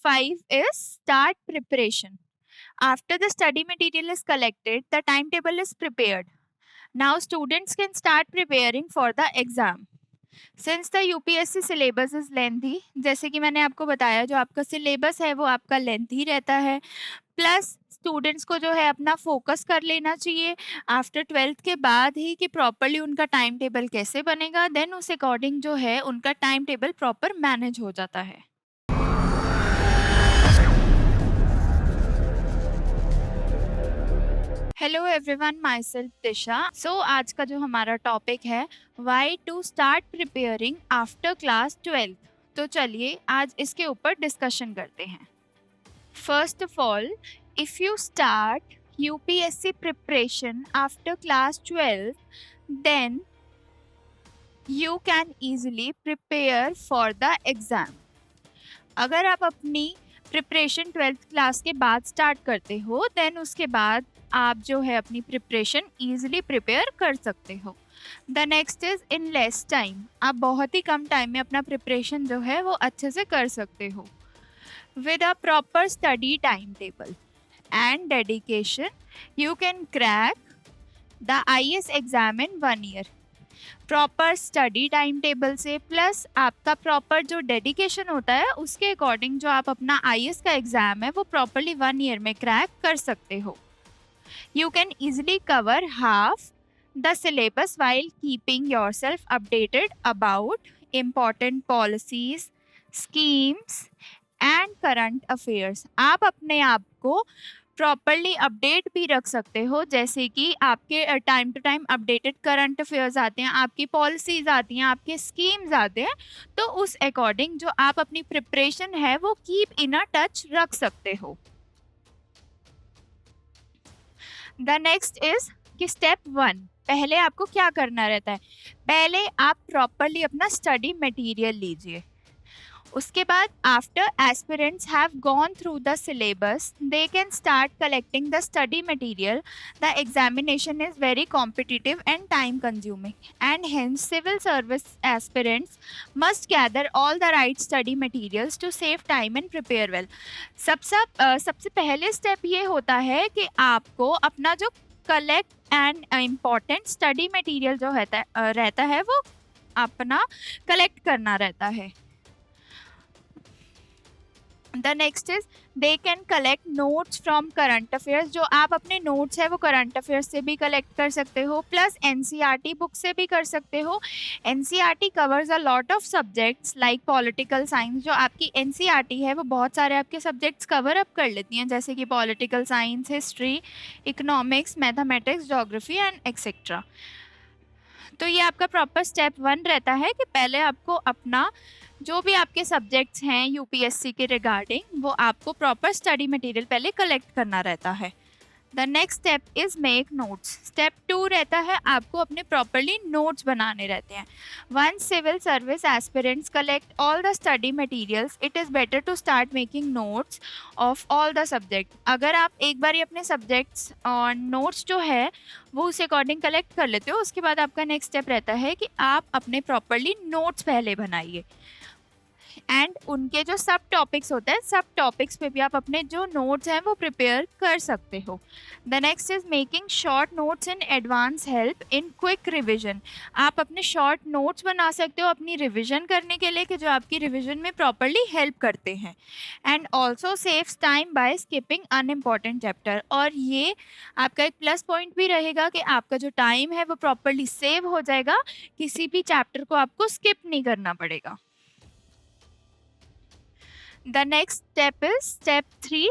5 is start preparation. After the study material is collected, the timetable is prepared. Now students can start preparing for the exam. Since the UPSC syllabus is lengthy, जैसे कि मैंने आपको बताया जो आपका syllabus है वो आपका लेंथी रहता है, प्लस स्टूडेंट्स को जो है अपना फोकस कर लेना चाहिए आफ्टर 12th के बाद ही कि प्रॉपरली उनका टाइम टेबल कैसे बनेगा, देन उस अकॉर्डिंग जो है उनका टाइम टेबल प्रॉपर मैनेज हो जाता है। Hello everyone, my self Disha. So आज का जो हमारा टॉपिक है why to start preparing after class 12th। तो चलिए आज इसके ऊपर डिस्कशन करते हैं। First of all, if you start UPSC preparation after class 12th, then you can easily prepare for the exam. अगर आप अपनी प्रिपरेशन 12th क्लास के बाद स्टार्ट करते हो, देन उसके बाद आप जो है अपनी प्रिपरेशन इजीली प्रिपेयर कर सकते हो। The next is in less time, आप बहुत ही कम टाइम में अपना प्रिपरेशन जो है वो अच्छे से कर सकते हो। With a proper study time table and dedication, you can crack the IAS exam in 1 year. Proper study time table से प्लस आपका प्रॉपर जो डेडिकेशन होता है उसके अकॉर्डिंग जो आप अपना IAS का एग्जाम है वो प्रॉपरली 1 ईयर में क्रैक कर सकते हो। You can easily cover half the syllabus while keeping yourself updated about important policies, schemes and current affairs. आप अपने आप को प्रॉपरली अपडेट भी रख सकते हो, जैसे कि आपके time to time updated current affairs आते हैं, आपकी पॉलिसीज आती हैं, आपके स्कीम्स आते हैं, तो उस अकॉर्डिंग जो आप अपनी प्रिपरेशन है वो कीप इन अ टच रख सकते हो। द नेक्स्ट इज कि स्टेप 1, पहले आपको क्या करना रहता है। पहले आप प्रॉपरली अपना स्टडी मटेरियल लीजिए। उसके बाद after aspirants have gone through the syllabus, they can start collecting the study material. The examination is very competitive and time consuming and hence civil service aspirants must gather all the right study materials to save time and prepare well. सबसे पहले step ये होता है कि आपको अपना जो collect and important study material जो रहता है वो अपना कलेक्ट करना रहता है। The next is they can collect notes from current affairs. जो आप अपने नोट्स है वो करंट अफेयर्स से भी कलेक्ट कर सकते हो, प्लस NCERT बुक से भी कर सकते हो। NCERT covers a lot of subjects like political science. जो आपकी NCERT है वो बहुत सारे आपके सब्जेक्ट्स कवर अप कर लेती हैं, जैसे कि political science, history, economics, mathematics, geography and etcetera. तो ये आपका प्रॉपर स्टेप 1 रहता है कि पहले आपको अपना जो भी आपके सब्जेक्ट्स हैं यूपीएससी के रिगार्डिंग वो आपको प्रॉपर स्टडी मटेरियल पहले कलेक्ट करना रहता है। The next step is make notes. Step 2 रहता है आपको अपने प्रॉपरली नोट्स बनाने रहते हैं। Once civil service aspirants collect all the study materials, it is better to start making notes of all the subject. अगर आप एक बार अपने सब्जेक्ट्स और नोट्स जो है वो उस अकॉर्डिंग कलेक्ट कर लेते हो, उसके बाद आपका नेक्स्ट स्टेप रहता है कि आप अपने प्रॉपरली नोट्स पहले बनाइए एंड उनके जो सब टॉपिक्स होते हैं सब टॉपिक्स पे भी आप अपने जो नोट्स हैं वो प्रिपेयर कर सकते हो। The next is making short notes in advance help in quick revision. आप अपने शॉर्ट नोट्स बना सकते हो अपनी रिविजन करने के लिए कि जो आपकी रिविजन में प्रॉपरली हेल्प करते हैं। And also saves time by skipping unimportant chapter. और ये आपका एक प्लस पॉइंट भी रहेगा कि आपका जो टाइम है वो प्रॉपरली सेव हो जाएगा, किसी भी चैप्टर को आपको स्किप नहीं करना पड़ेगा। The next step is step 3,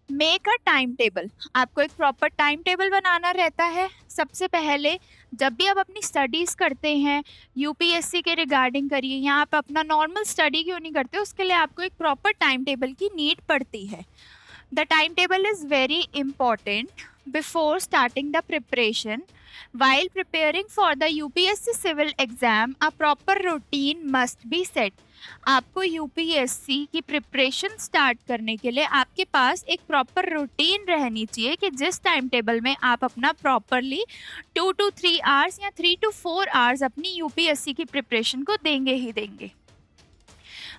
make a time table. आपको एक प्रॉपर टाइम टेबल बनाना रहता है। सबसे पहले जब भी आप अपनी स्टडीज़ करते हैं यूपीएससी के रिगार्डिंग करिए या आप अपना नॉर्मल स्टडी क्यों नहीं करते, उसके लिए आपको एक प्रॉपर टाइम टेबल की नीड पड़ती है। The time table is very important before starting the preparation. While preparing for the UPSC civil exam, a proper routine must be set. आपको यूपीएससी की प्रिपरेशन स्टार्ट करने के लिए आपके पास एक प्रॉपर रूटीन रहनी चाहिए कि जिस टाइम टेबल में आप अपना प्रॉपरली 2 to 3 आवर्स या 3 to 4 आवर्स अपनी यूपीएससी की प्रिपरेशन को देंगे ही देंगे।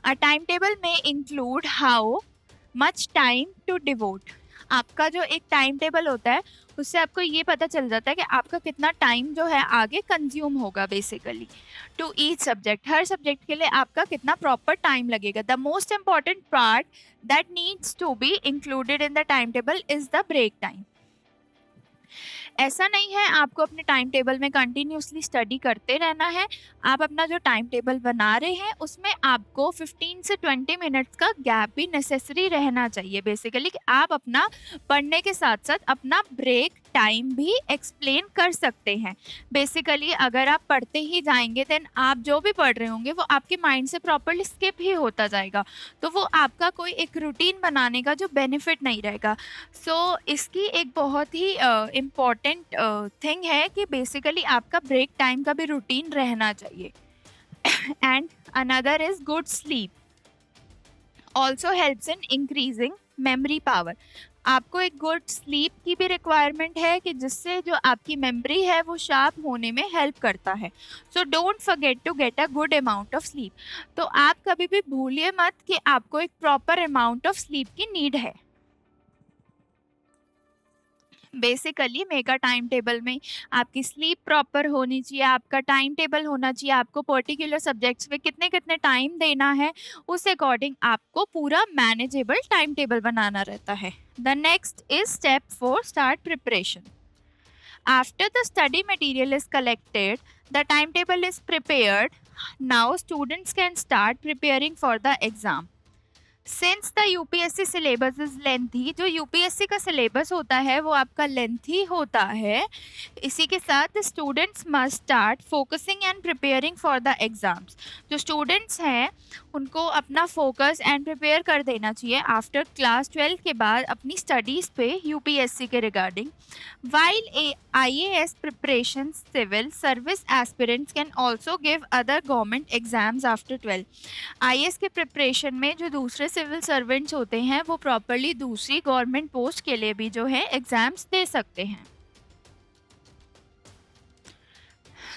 अ टाइम टेबल में include how much time to devote. आपका जो एक टाइम टेबल होता है उससे आपको ये पता चल जाता है कि आपका कितना टाइम जो है आगे कंज्यूम होगा बेसिकली टू ईच सब्जेक्ट। हर सब्जेक्ट के लिए आपका कितना प्रॉपर टाइम लगेगा। The most important part that needs to be included in the time table is the break time. ऐसा नहीं है आपको अपने टाइम टेबल में कंटिन्यूसली स्टडी करते रहना है। आप अपना जो टाइम टेबल बना रहे हैं उसमें आपको 15 से 20 मिनट्स का गैप भी नेसेसरी रहना चाहिए बेसिकली, कि आप अपना पढ़ने के साथ साथ अपना ब्रेक टाइम भी एक्सप्लेन कर सकते हैं। बेसिकली अगर आप पढ़ते ही जाएंगे देन आप जो भी पढ़ रहे होंगे वो आपके माइंड से प्रॉपरली स्किप ही होता जाएगा, तो वो आपका कोई एक रूटीन बनाने का जो बेनिफिट नहीं रहेगा। सो इसकी एक बहुत ही इम्पॉर्टेंट थिंग है कि बेसिकली आपका ब्रेक टाइम का भी रूटीन रहना चाहिए। And another is good sleep also helps in increasing memory power. आपको एक गुड स्लीप की भी रिक्वायरमेंट है कि जिससे जो आपकी मेमोरी है वो शार्प होने में हेल्प करता है। So don't forget to get a good amount of sleep. तो आप कभी भी भूलिए मत कि आपको एक प्रॉपर अमाउंट ऑफ स्लीप की नीड है। बेसिकली मेगा टाइम टेबल में आपकी स्लीप प्रॉपर होनी चाहिए, आपका टाइम टेबल होना चाहिए, आपको पर्टिकुलर सब्जेक्ट्स में कितने कितने टाइम देना है उस अकॉर्डिंग आपको पूरा मैनेजेबल टाइम टेबल बनाना रहता है। The next is step 4 start preparation. After the study material is collected, the time table is prepared, now students can start preparing for the exam. Since the UPSC syllabus is lengthy, जो UPSC का syllabus होता है वो आपका lengthy होता है, इसी के साथ students must start focusing and preparing for the exams. जो स्टूडेंट्स हैं उनको अपना फोकस एंड प्रिपेयर कर देना चाहिए आफ्टर क्लास 12 के बाद अपनी स्टडीज़ पे यूपीएससी के regarding. While IAS preparation, civil service aspirants can also give other government exams after 12। IAS के प्रिपरेशन में जो दूसरे सिविल सर्वेंट्स होते हैं वो प्रॉपरली दूसरी गवर्नमेंट पोस्ट के लिए भी जो है एग्जाम्स दे सकते हैं।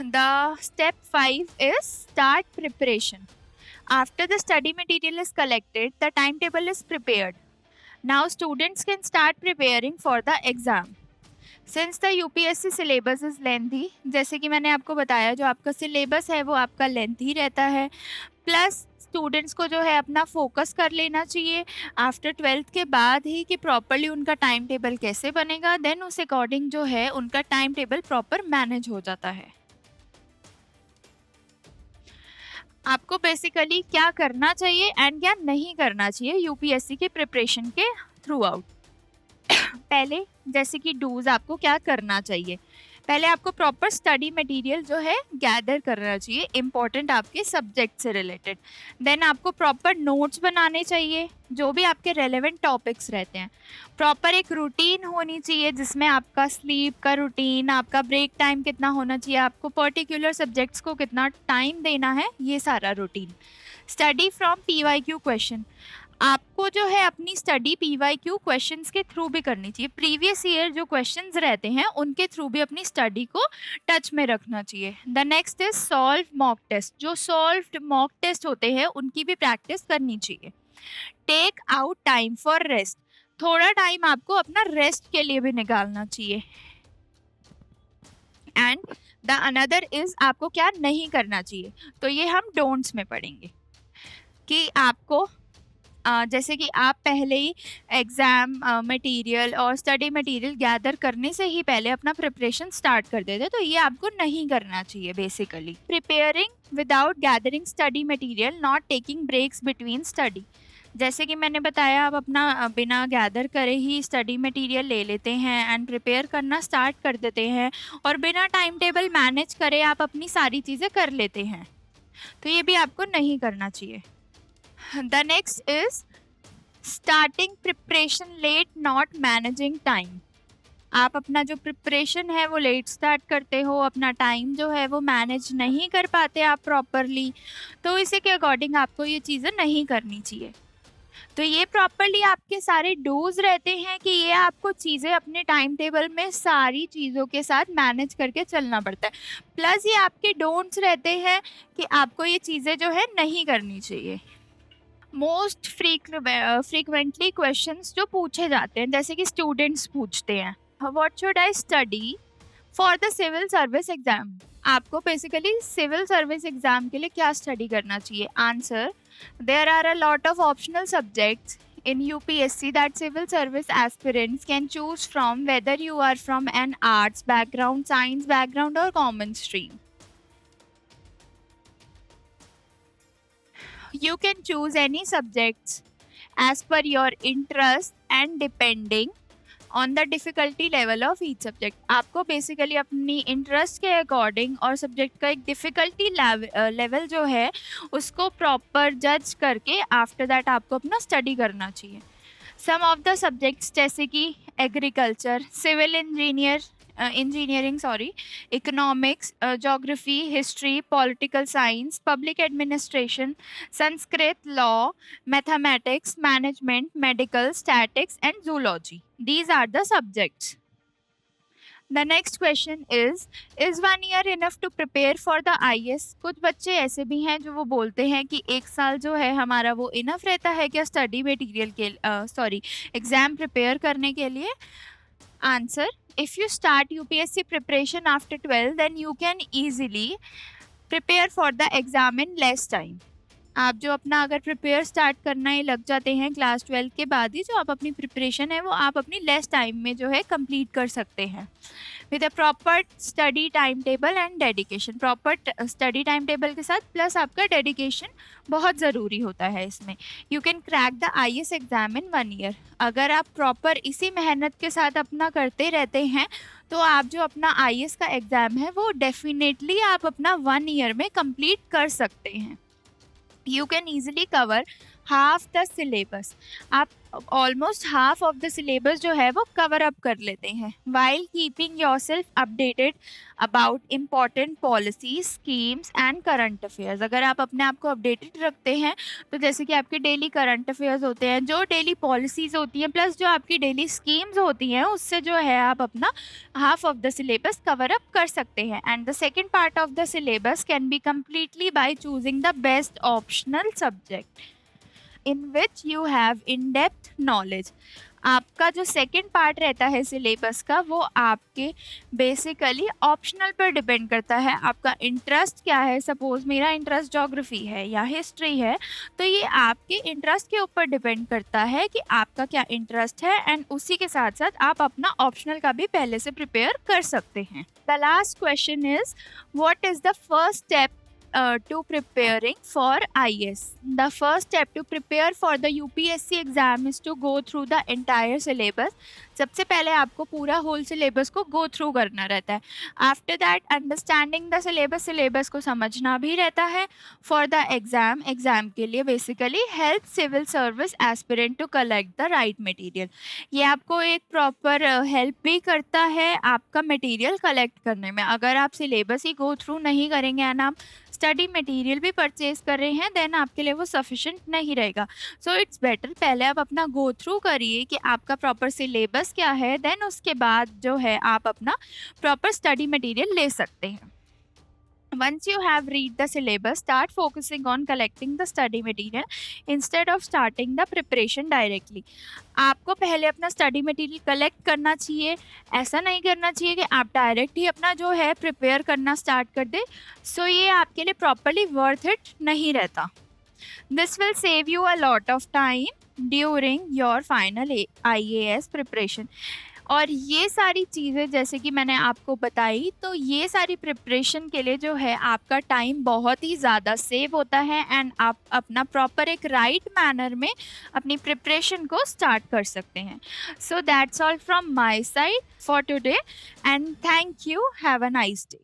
The step 5 is start preparation. After the study material is collected, the timetable is prepared. Now students can start preparing for the exam. Since the UPSC syllabus is lengthy, जैसे कि मैंने आपको बताया जो आपका सिलेबस है वो आपका लेंथी रहता है, प्लस स्टूडेंट्स को जो है अपना फोकस कर लेना चाहिए आफ्टर 12th के बाद ही कि प्रॉपरली उनका टाइम टेबल कैसे बनेगा, देन उस अकॉर्डिंग जो है उनका टाइम टेबल प्रॉपर मैनेज हो जाता है। आपको बेसिकली क्या करना चाहिए एंड क्या नहीं करना चाहिए यूपीएससी के प्रिपरेशन के थ्रू आउट। पहले जैसे कि डूज आपको क्या करना चाहिए, पहले आपको प्रॉपर स्टडी मटेरियल जो है गैदर करना चाहिए इम्पॉर्टेंट आपके सब्जेक्ट से रिलेटेड। देन आपको प्रॉपर नोट्स बनाने चाहिए जो भी आपके रेलेवेंट टॉपिक्स रहते हैं। प्रॉपर एक रूटीन होनी चाहिए जिसमें आपका स्लीप का रूटीन, आपका ब्रेक टाइम कितना होना चाहिए, आपको पर्टिकुलर सब्जेक्ट्स को कितना टाइम देना है, ये सारा routine. Study from PYQ question, आपको जो है अपनी स्टडी PYQ क्वेश्चंस के थ्रू भी करनी चाहिए। प्रीवियस ईयर जो क्वेश्चंस रहते हैं उनके थ्रू भी अपनी स्टडी को टच में रखना चाहिए। The next is solve mock test, जो सॉल्व्ड मॉक टेस्ट होते हैं उनकी भी प्रैक्टिस करनी चाहिए। Take out time for rest, थोड़ा टाइम आपको अपना रेस्ट के लिए भी निकालना चाहिए। एंड द अनदर इज आपको क्या नहीं करना चाहिए, तो ये हम डोंट्स में पढ़ेंगे कि आपको जैसे कि आप पहले ही एग्ज़ाम मटेरियल और स्टडी मटेरियल गैदर करने से ही पहले अपना प्रिपरेशन स्टार्ट कर देते, तो ये आपको नहीं करना चाहिए basically. Preparing without gathering study material, not taking breaks between study, जैसे कि मैंने बताया आप अपना बिना गैदर करे ही स्टडी मटेरियल ले लेते हैं एंड प्रिपेयर करना स्टार्ट कर देते हैं और बिना टाइम टेबल मैनेज करे आप अपनी सारी चीज़ें कर लेते हैं, तो ये भी आपको नहीं करना चाहिए। The next is starting preparation late, not managing time. आप अपना जो प्रिपरेशन है वो लेट स्टार्ट करते हो, अपना टाइम जो है वो मैनेज नहीं कर पाते आप प्रॉपरली, तो इसी के अकॉर्डिंग आपको ये चीज़ें नहीं करनी चाहिए। तो ये प्रॉपरली आपके सारे डूज रहते हैं कि ये आपको चीज़ें अपने टाइम टेबल में सारी चीज़ों के साथ मैनेज करके चलना पड़ता है, प्लस ये आपके डोंट्स रहते हैं कि आपको ये चीज़ें जो है नहीं करनी चाहिए। मोस्ट फ्रीक्वेंटली क्वेश्चंस जो पूछे जाते हैं, जैसे कि स्टूडेंट्स पूछते हैं, what should I study for the civil service exam. आपको बेसिकली सिविल सर्विस एग्जाम के लिए क्या स्टडी करना चाहिए? Answer, there are a lot of optional subjects in UPSC that civil service aspirants can choose from, whether you are from an arts background, science background or common stream. You can choose any subjects as per your interest and depending on the difficulty level of each subject. आपको basically अपनी interest के according और subject का एक difficulty level जो है उसको proper जज करके आफ्टर दैट आपको अपना स्टडी करना चाहिए। सम ऑफ द सब्जेक्ट्स जैसे कि agriculture, civil engineering, economics, geography, history, political science, public administration, Sanskrit, law, mathematics, management, medical, statics and zoology. These are the subjects. The next question is 1 year enough to prepare for the IAS? कुछ बच्चे ऐसे भी हैं जो वो बोलते हैं कि 1 साल जो है हमारा वो इनफ रहता है क्या स्टडी मटेरियल के एग्जाम प्रिपेयर करने के लिए? Answer, if you start UPSC preparation after 12 then you can easily prepare for the exam in less time. आप जो अपना अगर प्रिपेयर स्टार्ट करना ही लग जाते हैं क्लास 12 के बाद ही, जो आप अपनी प्रिपरेशन है वो आप अपनी लेस टाइम में जो है कंप्लीट कर सकते हैं with a proper study time table and dedication. Proper study time table के साथ प्लस आपका डेडिकेशन बहुत ज़रूरी होता है इसमें। You can crack the IAS exam in 1 year. अगर आप प्रॉपर इसी मेहनत के साथ अपना करते रहते हैं तो आप जो अपना IAS का एग्ज़ाम है वो डेफिनेटली आप अपना 1 ईयर में कंप्लीट कर सकते हैं। You can easily cover half the syllabus. आप almost half of the syllabus जो है वो कवर अप कर लेते हैं while keeping yourself updated about important policies, schemes and current affairs. अगर आप अपने आप को अपडेटेड रखते हैं तो जैसे कि आपके डेली करंट अफेयर्स होते हैं, जो डेली पॉलिसीज होती हैं, प्लस जो आपकी डेली स्कीम्स होती हैं, उससे जो है आप अपना half of the syllabus cover up कर सकते हैं। And the second part of the syllabus can be completely by choosing the best optional subject in which you have in-depth knowledge. आपका जो सेकेंड पार्ट रहता है सिलेबस का वो आपके बेसिकली ऑप्शनल पर डिपेंड करता है। आपका इंटरेस्ट क्या है, सपोज मेरा इंटरेस्ट ज्योग्राफी है या हिस्ट्री है, तो ये आपके इंटरेस्ट के ऊपर डिपेंड करता है कि आपका क्या इंटरेस्ट है, एंड उसी के साथ साथ आप अपना ऑप्शनल का भी पहले से प्रिपेयर कर सकते हैं। The last question is what is the first step to preparing for IAS? The first step to prepare for the UPSC exam is to go through the entire syllabus. सबसे पहले आपको पूरा होल सिलेबस को go through करना रहता है। After that understanding the syllabus को समझना भी रहता है फॉर द एग्ज़ाम के लिए basically help civil service aspirant to collect the right material. ये आपको एक प्रॉपर हेल्प भी करता है आपका मटेरियल कलेक्ट करने में। अगर आप सिलेबस ही गो थ्रू नहीं करेंगे एंड आप स्टडी मटेरियल भी परचेज कर रहे हैं देन आपके लिए वो सफिशेंट नहीं रहेगा। सो इट्स बेटर पहले आप अपना गो थ्रू करिए कि आपका प्रॉपर सिलेबस क्या है, देन उसके बाद जो है आप अपना प्रॉपर स्टडी मटेरियल ले सकते हैं। Once you have read the syllabus, start focusing on collecting the study material instead of starting the preparation directly. आपको पहले अपना स्टडी मटेरियल कलेक्ट करना चाहिए, ऐसा नहीं करना चाहिए कि आप डायरेक्ट ही अपना जो है प्रिपेयर करना स्टार्ट कर दें। सो ये आपके लिए प्रॉपरली वर्थ इट नहीं रहता। This will save you a lot of time during your final IAS preparation. और ये सारी चीज़ें जैसे कि मैंने आपको बताई, तो ये सारी प्रिपरेशन के लिए जो है आपका टाइम बहुत ही ज़्यादा सेव होता है एंड आप अपना प्रॉपर एक राइट मैनर में अपनी प्रिपरेशन को स्टार्ट कर सकते हैं। So that's all from my side for today and thank you, have a nice day.